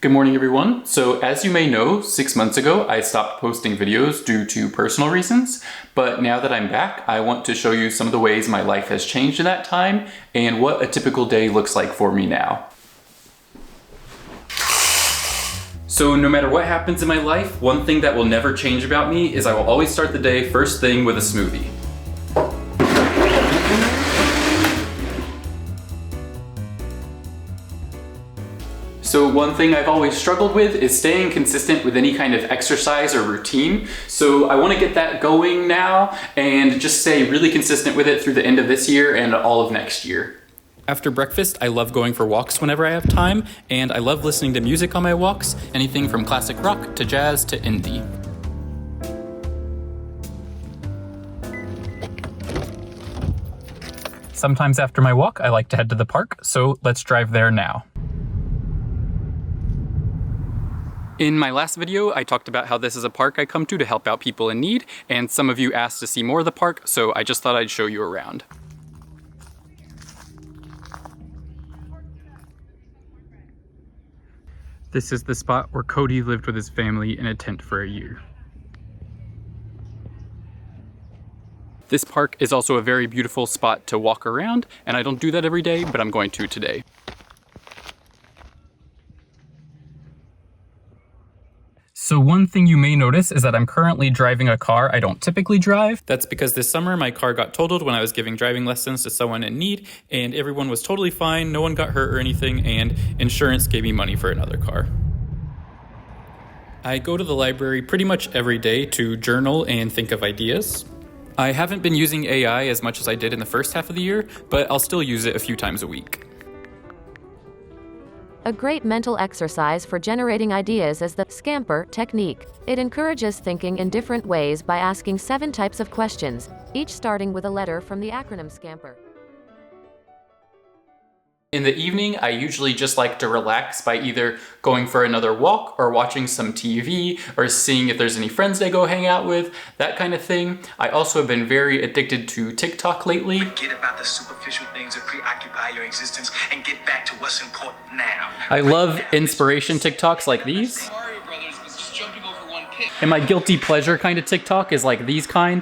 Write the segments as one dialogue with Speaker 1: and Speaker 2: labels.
Speaker 1: Good morning, everyone. So as you may know, 6 months ago, I stopped posting videos due to personal reasons. But now that I'm back, I want to show you some of the ways my life has changed in that time and what a typical day looks like for me now. So no matter what happens in my life, one thing that will never change about me is I will always start the day first thing with a smoothie. So one thing I've always struggled with is staying consistent with any kind of exercise or routine. So I want to get that going now and just stay really consistent with it through the end of this year and all of next year. After breakfast, I love going for walks whenever I have time, and I love listening to music on my walks, anything from classic rock to jazz to indie. Sometimes after my walk, I like to head to the park, so let's drive there now. In my last video, I talked about how this is a park I come to help out people in need, and some of you asked to see more of the park, so I just thought I'd show you around. This is the spot where Cody lived with his family in a tent for a year. This park is also a very beautiful spot to walk around, and I don't do that every day, but I'm going to today. So one thing you may notice is that I'm currently driving a car I don't typically drive. That's because this summer my car got totaled when I was giving driving lessons to someone in need, and everyone was totally fine, no one got hurt or anything, and insurance gave me money for another car. I go to the library pretty much every day to journal and think of ideas. I haven't been using AI as much as I did in the first half of the year, but I'll still use it a few times a week.
Speaker 2: A great mental exercise for generating ideas is the scamper technique. It encourages thinking in different ways by asking 7 types of questions, each starting with a letter from the acronym scamper.
Speaker 1: In the evening, I usually just like to relax by either going for another walk or watching some TV or seeing if there's any friends I go hang out with, that kind of thing. I also have been very addicted to TikTok lately.
Speaker 3: Forget about the superficial things that preoccupy your existence and get back to what's important now.
Speaker 1: I love inspiration TikToks like these. And my guilty pleasure kind of TikTok is like these kind.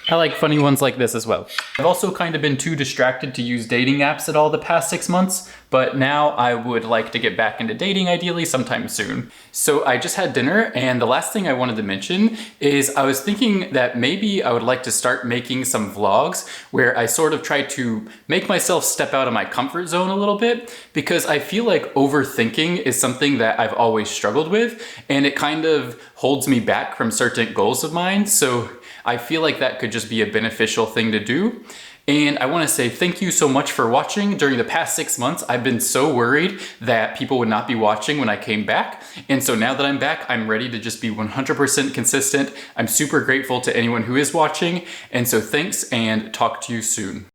Speaker 1: I like funny ones like this as well. I've also kind of been too distracted to use dating apps at all the past 6 months, but now I would like to get back into dating ideally sometime soon. So I just had dinner, and the last thing I wanted to mention is I was thinking that maybe I would like to start making some vlogs where I sort of try to make myself step out of my comfort zone a little bit, because I feel like overthinking is something that I've always struggled with, and it kind of holds me back from certain goals of mine. So I feel like that could just be a beneficial thing to do. And I want to say thank you so much for watching. During the past 6 months, I've been so worried that people would not be watching when I came back. And so now that I'm back, I'm ready to just be 100% consistent. I'm super grateful to anyone who is watching. And so thanks, and talk to you soon.